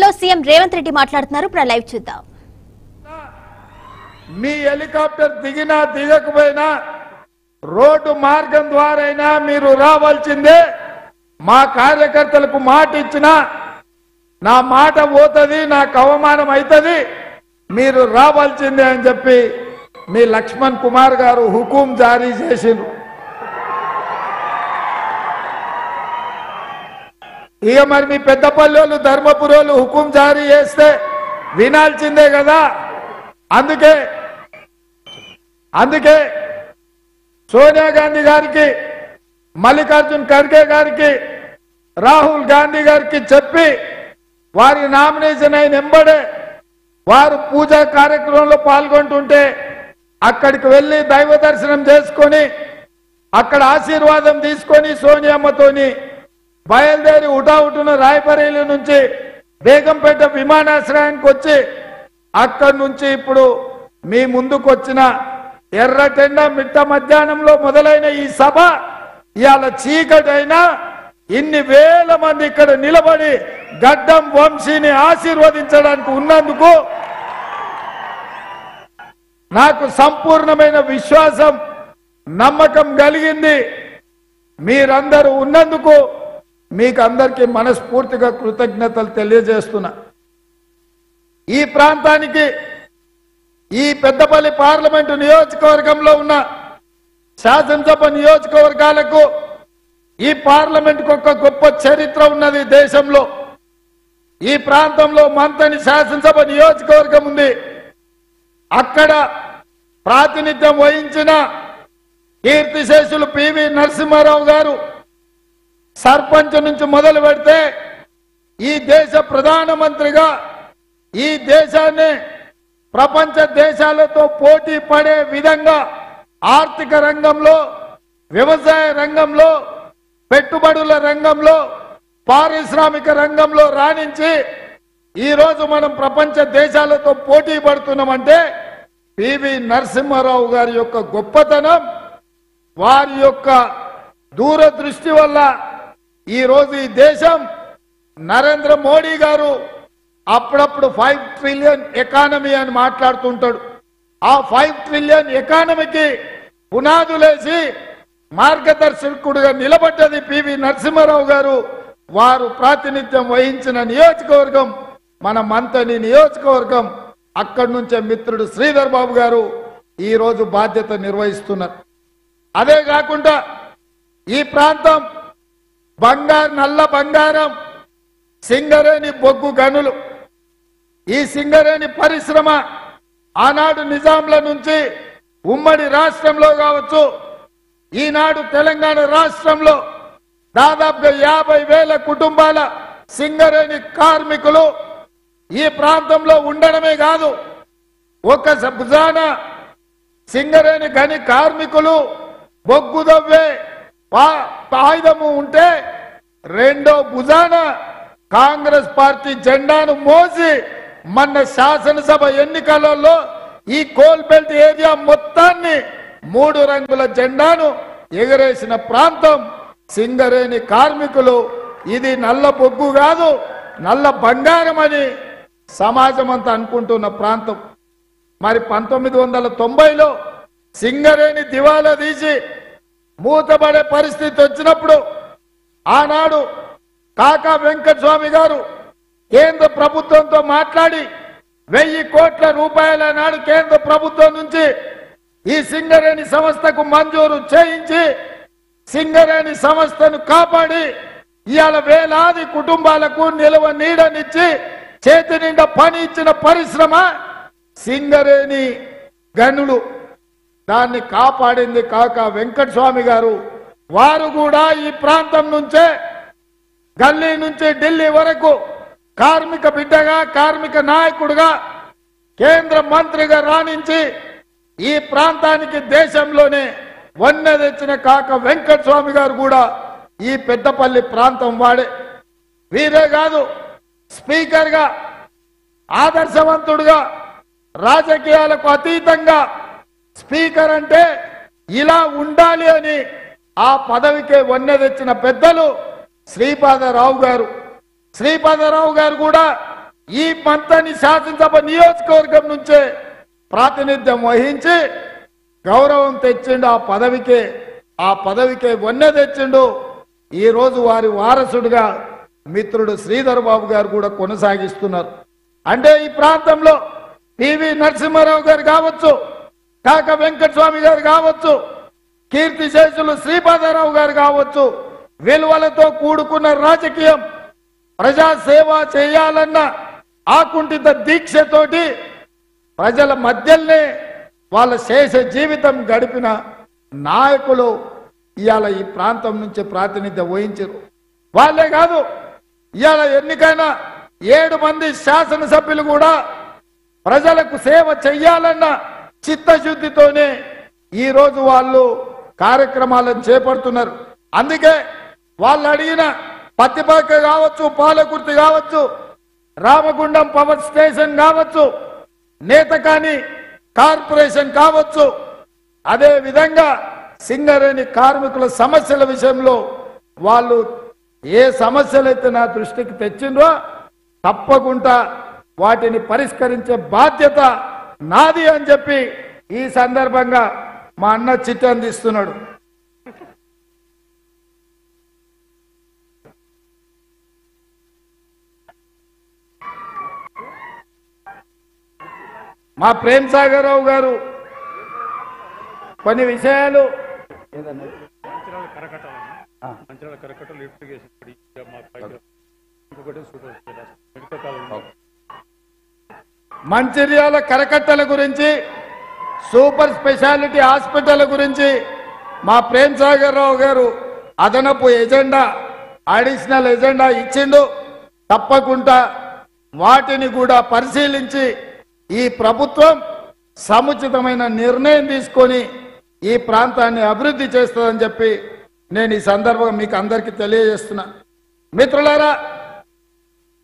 లో సీఎం రేవంత్ రెడ్డి మాట్లాడుతున్నారు. ఇప్పుడు లైవ్ చూద్దాం. మీ హెలికాప్టర్ దిగినా దిగకపోయినా రోడ్డు మార్గం ద్వారా మీరు రావాల్సిందే. మా కార్యకర్తలకు మాట ఇచ్చినా నా మాట పోతుంది, నాకు అవమానం అవుతుంది, మీరు రావాల్సిందే అని చెప్పి మీ లక్ష్మణ్ కుమార్ గారు హుకుం జారీ చేసిండ్రు. ఇక మరి మీ పెద్దపల్లి ధర్మపురోలు హుకుం జారీ చేస్తే వినాల్సిందే కదా. అందుకే సోనియా గాంధీ గారికి, మల్లికార్జున్ ఖర్గే గారికి, రాహుల్ గాంధీ గారికి చెప్పి వారి నామినేషన్ అయిన వెంబడే వారు పూజా కార్యక్రమంలో పాల్గొంటుంటే అక్కడికి వెళ్ళి దైవ దర్శనం చేసుకొని అక్కడ ఆశీర్వాదం తీసుకొని సోనియమ్మతోని బయలుదేరి ఉటావుటున రాయబరేలి నుంచి బేగంపేట విమానాశ్రయానికి వచ్చి అక్కడి నుంచి ఇప్పుడు మీ ముందుకు వచ్చిన ఎర్రటెండ మిట్ట మధ్యాహ్నంలో మొదలైన ఈ సభ ఇవాళ చీకటైనా ఇన్ని వేల మంది ఇక్కడ నిలబడి గడ్డం వంశీని ఆశీర్వదించడానికి ఉన్నందుకు నాకు సంపూర్ణమైన విశ్వాసం, నమ్మకం కలిగింది. మీరందరూ ఉన్నందుకు మీకు అందరికీ మనస్ఫూర్తిగా కృతజ్ఞతలు తెలియజేస్తున్నా. ఈ ప్రాంతానికి, ఈ పెద్దపల్లి పార్లమెంటు నియోజకవర్గంలో ఉన్న శాసనసభ నియోజకవర్గాలకు ఈ పార్లమెంటుకు ఒక గొప్ప చరిత్ర ఉన్నది దేశంలో. ఈ ప్రాంతంలో మంతని శాసనసభ నియోజకవర్గం ఉంది. అక్కడ ప్రాతినిధ్యం వహించిన కీర్తిశేషులు పివి నరసింహారావు గారు సర్పంచ్ నుంచి మొదలు పెడితే ఈ దేశ ప్రధానమంత్రిగా ఈ దేశాన్ని ప్రపంచ దేశాలతో పోటీ పడే విధంగా ఆర్థిక రంగంలో, వ్యవసాయ రంగంలో, పెట్టుబడుల రంగంలో, పారిశ్రామిక రంగంలో రాణించి ఈరోజు మనం ప్రపంచ దేశాలతో పోటీ పడుతున్నామంటే పివి నరసింహారావు గారి యొక్క గొప్పతనం, వారి యొక్క దూరదృష్టి వల్ల ఈరోజు ఈ దేశం నరేంద్ర మోడీ గారు అప్పుడప్పుడు 5 ట్రిలియన్ ఎకానమీ అని మాట్లాడుతుంటాడు. ఆ 5 ట్రిలియన్ ఎకానమీకి పునాదులేసి మార్గదర్శకుడుగా నిలబడ్డది పివి నరసింహారావు గారు. వారు ప్రాతినిధ్యం వహించిన నియోజకవర్గం మన మంతని నియోజకవర్గం. అక్కడి నుంచే మిత్రుడు శ్రీధర్ బాబు గారు ఈరోజు బాధ్యత నిర్వహిస్తున్నారు. అదే కాకుండా ఈ ప్రాంతం నల్ల బంగారం, సింగరేణి బొగ్గు గనులు, ఈ సింగరేణి పరిశ్రమ ఆనాడు నిజాంల నుంచి ఉమ్మడి రాష్ట్రంలో కావచ్చు, ఈనాడు తెలంగాణ రాష్ట్రంలో దాదాపుగా 50,000 కుటుంబాల సింగరేణి కార్మికులు ఈ ప్రాంతంలో ఉండడమే కాదు, ఒక భుజాన సింగరేణి గని కార్మికులు బొగ్గు దవ్వే ఆయుధము ఉంటే రెండో భుజాన కాంగ్రెస్ పార్టీ జెండాను మోసి మన శాసనసభ ఎన్నికలలో ఈ కోల్బెల్ట్ ఏరియా మొత్తాన్ని 3 రంగుల జెండాను ఎగరేసిన ప్రాంతం సింగరేణి కార్మికులు. ఇది నల్ల బొగ్గు కాదు, నల్ల బంగారం అని సమాజం అంతా అనుకుంటున్న ప్రాంతం. మరి 1990లో సింగరేణి దివాలా తీసి మూతపడే పరిస్థితి వచ్చినప్పుడు ఆనాడు కాకా వెంకటస్వామి గారు కేంద్ర ప్రభుత్వంతో మాట్లాడి 1000 కోట్ల రూపాయల నాడు కేంద్ర ప్రభుత్వం నుంచి ఈ సింగరేణి సంస్థకు మంజూరు చేయించి సింగరేణి సంస్థను కాపాడి ఇవాళ వేలాది కుటుంబాలకు నిలవ నీడనిచ్చి చేతి నిండా పని ఇచ్చిన పరిశ్రమ సింగరేణి గనులు. దాన్ని కాపాడింది కాకా వెంకటస్వామి గారు. వారు కూడా ఈ ప్రాంతం నుంచే గల్లీ నుంచి ఢిల్లీ వరకు కార్మిక బిడ్డగా, కార్మిక నాయకుడుగా, కేంద్ర మంత్రిగా రాణించి ఈ ప్రాంతానికి దేశంలోనే వన్నె తెచ్చిన కాకా వెంకటస్వామి గారు కూడా ఈ పెద్దపల్లి ప్రాంతం వాడే. వీరే కాదు, స్పీకర్గా, ఆదర్శవంతుడుగా, రాజకీయాలకు అతీతంగా స్పీకర్ అంటే ఇలా ఉండాలి అని ఆ పదవికే వన్నె తెచ్చిన పెద్దలు శ్రీపాదరావు గారు. శ్రీపాదరావు గారు కూడా ఈ మంత్రాన్ని శాసనసభ నియోజకవర్గం నుంచే ప్రాతినిధ్యం వహించి గౌరవం తెచ్చిండు. ఆ పదవికే వన్నె తెచ్చిండు. ఈ రోజు వారి వారసుడిగా మిత్రుడు శ్రీధర్ బాబు గారు కూడా కొనసాగిస్తున్నారు. అంటే ఈ ప్రాంతంలో పివి నరసింహారావు గారు కావచ్చు, కాక వెంకటస్వామి గారు కావచ్చు, కీర్తిశేషులు శ్రీపాదరావు గారు కావచ్చు, విలువలతో కూడుకున్న రాజకీయం, ప్రజాసేవ చేయాలన్న ఆకుంఠిత దీక్షతోటి ప్రజల మధ్యలోనే వాళ్ళ శేష జీవితం గడిపిన నాయకులు ఇవాళ ఈ ప్రాంతం నుంచి ప్రాతినిధ్యం వహించారు. వాళ్ళే కాదు, ఇవాళ ఎన్నికైన 7 మంది శాసనసభ్యులు కూడా ప్రజలకు సేవ చెయ్యాలన్న చిత్తశుద్ధితోనే ఈ రోజు వాళ్ళు కార్యక్రమాలను చేపడుతున్నారు. అందుకే వాళ్ళు అడిగిన పత్తిపాక కావచ్చు, పాలకుర్తి కావచ్చు, రామగుండం పవర్ స్టేషన్ కావచ్చు, నేతకాని కార్పొరేషన్ కావచ్చు, అదే విధంగా సింగరేణి కార్మికుల సమస్యల విషయంలో వాళ్ళు ఏ సమస్యలైతే నా దృష్టికి తెచ్చిండ్రో తప్పకుండా వాటిని పరిష్కరించే బాధ్యత నాది అని చెప్పి ఈ సందర్భంగా మా అన్న చిట్టి అందిస్తున్నాడు. మా ప్రేమ్ సాగర్ రావు గారు కొన్ని విషయాలు మంచిర్యాల కరకట్టల గురించి, సూపర్ స్పెషాలిటీ హాస్పిటల్ గురించి మా ప్రేమ్ సాగర్ రావు గారు అదనపు ఎజెండా, అడిషనల్ ఎజెండా ఇచ్చిండు. తప్పకుండా వాటిని కూడా పరిశీలించి ఈ ప్రభుత్వం సముచితమైన నిర్ణయం తీసుకొని ఈ ప్రాంతాన్ని అభివృద్ధి చేస్తుందని చెప్పి నేను ఈ సందర్భంగా మీకు అందరికీ తెలియజేస్తున్నా. మిత్రులారా,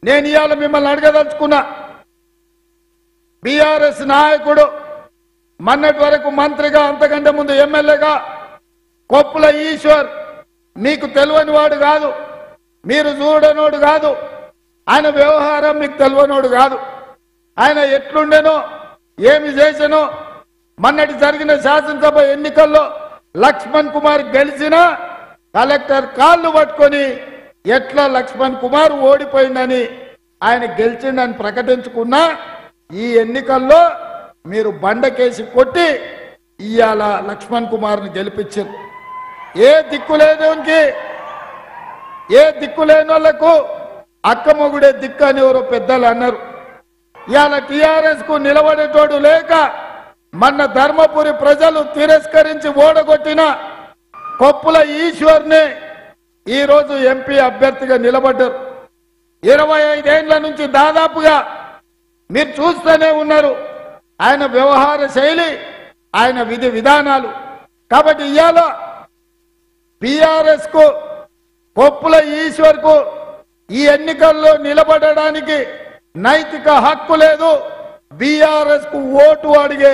నేను ఇవాళ మిమ్మల్ని అడగదలుచుకున్నా, బీఆర్ఎస్ నాయకుడు మొన్నటి వరకు మంత్రిగా, అంతకంటే ముందు ఎమ్మెల్యేగా కొప్పుల ఈశ్వర్ మీకు తెలియని వాడు కాదు, మీరు చూడనోడు కాదు, ఆయన వ్యవహారం మీకు తెలియనోడు కాదు. ఆయన ఎట్లుండేనో ఏమి చేశానో మొన్నటి జరిగిన శాసనసభ ఎన్నికల్లో లక్ష్మణ్ కుమార్ గెలిచినా కలెక్టర్ కాళ్ళు పట్టుకొని ఎట్లా లక్ష్మణ్ కుమార్ ఓడిపోయిందని ఆయన గెలిచిండని ప్రకటించుకున్నా ఈ ఎన్నికల్లో మీరు బండకేసి కొట్టి ఇవాళ లక్ష్మణ్ కుమార్ని గెలిపించారు. ఏ దిక్కు లేని వాళ్లకు అక్కమొగుడే దిక్కు అని ఎవరో పెద్దలు అన్నారు. ఇవాళ టిఆర్ఎస్ కు నిలబడేటోడు లేక మొన్న ధర్మపురి ప్రజలు తిరస్కరించి ఓడగొట్టిన కొప్పుల ఈశ్వర్ని ఈరోజు ఎంపీ అభ్యర్థిగా నిలబడ్డారు. 25 ఏళ్ల నుంచి దాదాపుగా మీరు చూస్తూనే ఉన్నారు ఆయన వ్యవహార శైలి, ఆయన విధి విధానాలు. కాబట్టి ఇవాళ బీఆర్ఎస్ కు, కొప్పుల ఈశ్వర్ కు ఈ ఎన్నికల్లో నిలబడడానికి నైతిక హక్కు లేదు. బీఆర్ఎస్ కు ఓటు అడిగే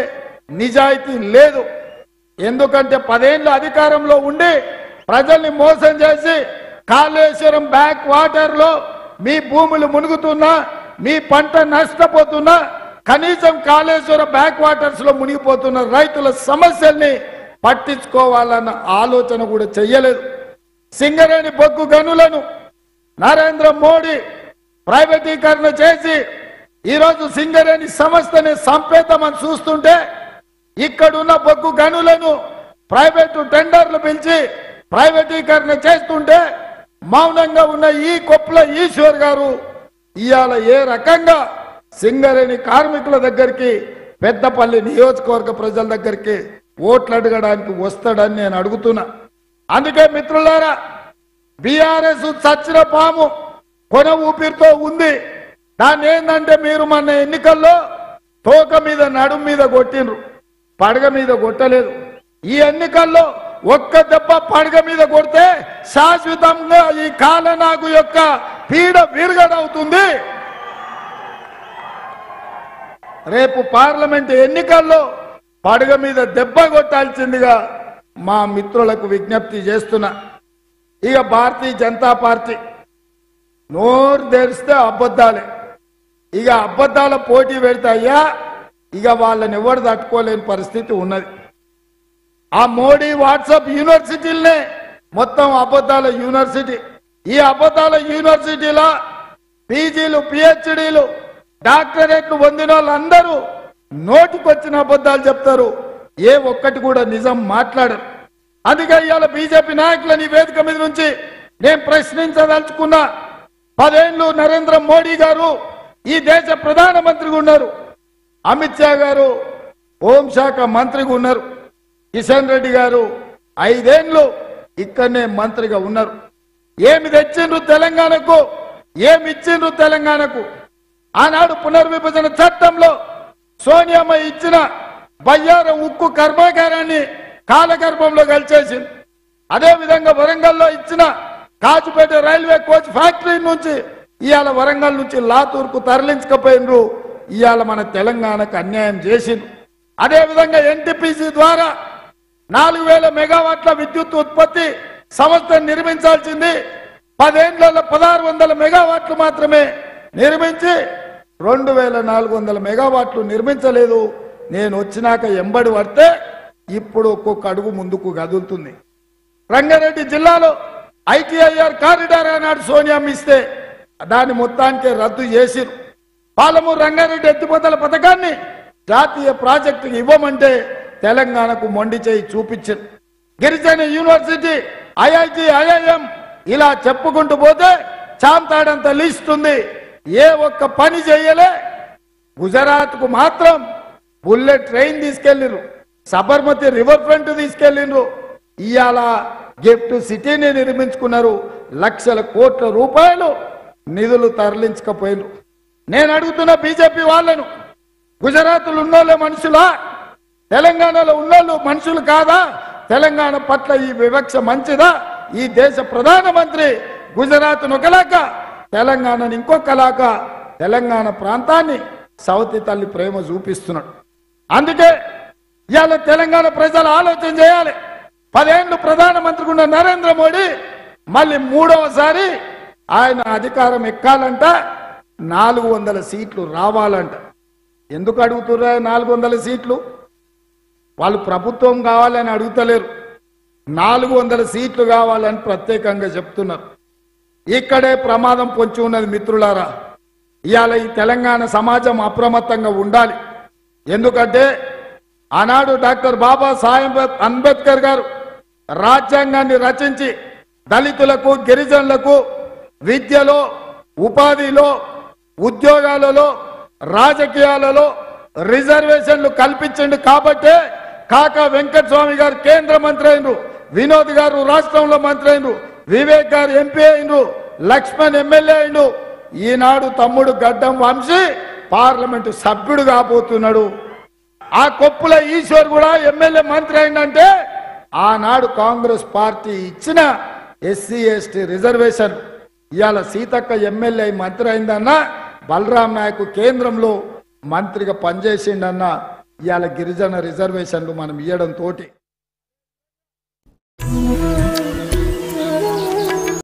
నిజాయితీ లేదు. ఎందుకంటే 10 ఏళ్ళు అధికారంలో ఉండి ప్రజల్ని మోసం చేసి కాళేశ్వరం బ్యాక్ వాటర్ లో మీ భూములు మునుగుతున్నా, మీ పంట నష్టపోతున్నా, కనీసం కాళేశ్వరం బ్యాక్ వాటర్స్ లో మునిగిపోతున్న రైతుల సమస్యల్ని పట్టించుకోవాలన్న ఆలోచన కూడా చెయ్యలేదు. సింగరేణి బొగ్గు గనులను నరేంద్ర మోడీ ప్రైవేటీకరణ చేసి ఈరోజు సింగరేణి సంస్థని సంపేతమని చూస్తుంటే, ఇక్కడున్న బొగ్గు గనులను ప్రైవేటు టెండర్లు పిలిచి ప్రైవేటీకరణ చేస్తుంటే మౌనంగా ఉన్న ఈ కొప్పుల ఈశ్వర్ గారు ఇవాళ ఏ రకంగా సింగరేణి కార్మికుల దగ్గరికి, పెద్దపల్లి నియోజకవర్గ ప్రజల దగ్గరికి ఓట్లు అడగడానికి వస్తాడని నేను అడుగుతున్నా. అందుకే మిత్రులారా, బీఆర్ఎస్ చచ్చిన పాము కొన ఊపిరితో ఉంది. దాన్ని ఏంటంటే మీరు మన ఎన్నికల్లో తోక మీద, నడుం మీద కొట్టిండ్రు, పడగ మీద కొట్టలేదు. ఈ ఎన్నికల్లో ఒక్క దెబ్బ పడగ మీద కొడితే శాశ్వతంగా ఈ కాలనాగు యొక్క పీడ విరగడవుతుంది. రేపు పార్లమెంట్ ఎన్నికల్లో పడగ మీద దెబ్బ కొట్టాల్సిందిగా మా మిత్రులకు విజ్ఞప్తి చేస్తున్నా. ఇక భారతీయ జనతా పార్టీ నోరు తెరిస్తే అబద్ధాలే. ఇక అబద్ధాల పోటీ పెడతాయ్యా ఇక వాళ్ళని ఎవరు తట్టుకోలేని పరిస్థితి ఉన్నది. ఆ మోడీ వాట్సాప్ యూనివర్సిటీలనే మొత్తం అబద్ధాల యూనివర్సిటీ. ఈ అబద్ధాల యూనివర్సిటీలో పీజీలు పిహెచ్డీలు డాక్టరేట్లు పొందిన వాళ్ళందరూ నోటికొచ్చిన అబద్ధాలు చెప్తారు, ఏ ఒక్కటి కూడా నిజం మాట్లాడరు. అందుకే ఇవాళ బీజేపీ నాయకులని వేదిక మీద నుంచి నేను ప్రశ్నించదలుచుకున్నా. 10 ఏళ్లు నరేంద్ర మోడీ గారు ఈ దేశ ప్రధానమంత్రిగా ఉన్నారు, అమిత్ షా గారు హోంశాఖ మంత్రిగా ఉన్నారు, కిషన్ రెడ్డి గారు 5 ఏళ్లు ఇక్కడనే మంత్రిగా ఉన్నారు. ఏమి తెచ్చిండ్రు తెలంగాణకు, ఏమి ఇచ్చిండ్రు తెలంగాణకు? ఆనాడు పునర్విభజన చట్టంలో సోనియామ్మ ఇచ్చిన బయ్యారం ఉక్కు కర్మాగారాన్ని కాలగర్భంలో కలిచేసింది. అదేవిధంగా వరంగల్లో ఇచ్చిన కాజుపేట రైల్వే కోచ్ ఫ్యాక్టరీ నుంచి ఇవాళ వరంగల్ నుంచి లాతూర్కు తరలించకపోయినరు. ఇవాళ మన తెలంగాణకు అన్యాయం చేసిండ్రు. అదేవిధంగా ఎన్టీపీసీ ద్వారా 4000 మెగావాట్ల విద్యుత్ ఉత్పత్తి సంస్థ నిర్మించాల్సింది 10 ఏళ్లలో 1600 మెగావాట్లు మాత్రమే నిర్మించి 2400 మెగావాట్లు నిర్మించలేదు. నేను వచ్చినాక ఎంబడి పడితే ఇప్పుడు ఒక్కొక్క అడుగు ముందుకు కదులుతుంది. రంగారెడ్డి జిల్లాలో ఐటీఐఆర్ కారిడార్ అన్నాడు సోనియామ్మ ఇస్తే దాన్ని మొత్తానికి రద్దు చేసిరు. పాలమూరు రంగారెడ్డి ఎత్తిపోతల పథకాన్ని జాతీయ ప్రాజెక్టుకి ఇవ్వమంటే తెలంగాణకు మొండి చేయి చూపించారు. గిరిజన యూనివర్సిటీ ఐఐటి ఐఐఎం ఇలా చెప్పుకుంటూ పోతే చాంతాడంత లిస్ట్ ఉంది. ఏ ఒక్క పని చేయలే. గుజరాత్ కు మాత్రం బుల్లెట్ ట్రైన్ తీసుకెళ్లిరు, సబర్మతి రివర్ ఫ్రంట్ తీసుకెళ్లిండ్రు. ఇవాళ గిఫ్ట్ సిటీని నిర్మించుకున్నారు. లక్షల కోట్ల రూపాయలు నిధులు తరలించకపోయినరు. నేను అడుగుతున్న బీజేపీ వాళ్ళను, గుజరాత్లో ఉన్నోళ్ళే మనుషులా, తెలంగాణలో ఉన్నోళ్ళు మనుషులు కాదా? తెలంగాణ పట్ల ఈ వివక్ష మంచిదా? ఈ దేశ ప్రధానమంత్రి గుజరాత్ను ఒకలాగా తెలంగాణను ఇంకొకలాగా తెలంగాణ ప్రాంతాన్ని సవతి తల్లి ప్రేమ చూపిస్తున్నాడు. అందుకే ఇవాళ తెలంగాణ ప్రజలు ఆలోచన చేయాలి. 10 ఏళ్లు ప్రధానమంత్రిగా ఉన్న నరేంద్ర మోడీ మళ్ళీ 3వసారి ఆయన అధికారం ఎక్కాలంట, 400 సీట్లు రావాలంట. ఎందుకు అడుగుతుర్రా 400 సీట్లు? వాళ్ళు ప్రభుత్వం కావాలని అడుగుతలేరు, 400 సీట్లు కావాలని ప్రత్యేకంగా చెప్తున్నారు. ఇక్కడే ప్రమాదం పొంచి ఉన్నది మిత్రులారా. ఇవాళ ఈ తెలంగాణ సమాజం అప్రమత్తంగా ఉండాలి. ఎందుకంటే ఆనాడు డాక్టర్ బాబాసాహెబ్ అంబేద్కర్ గారు రాజ్యాంగాన్ని రచించి దళితులకు గిరిజనులకు విద్యలో ఉపాధిలో ఉద్యోగాలలో రాజకీయాలలో రిజర్వేషన్లు కల్పించండి. కాబట్టే కాకా వెంకటస్వామి గారు కేంద్ర మంత్రి అయినరు, వినోద్ గారు రాష్ట్రంలో మంత్రి అయినరు, వివేక్ గారు ఎంపీ అయినరు, లక్ష్మణ్ ఎమ్మెల్యే అయినరు. ఈనాడు తమ్ముడు గడ్డం వంశీ పార్లమెంటు సభ్యుడు కాబోతున్నాడు. ఆ కొప్పుల ఈశ్వర్ కూడా ఎమ్మెల్యే మంత్రి అయిందంటే ఆనాడు కాంగ్రెస్ పార్టీ ఇచ్చిన ఎస్సీ ఎస్టీ రిజర్వేషన్ ఇవాళ సీతక్క ఎమ్మెల్యే మంత్రి అయిందన్న, బలరాం నాయక్ కేంద్రంలో మంత్రిగా పనిచేసిండన్న. ఇవాళ గిరిజన రిజర్వేషన్లు మనం ఇవ్వడం తోటి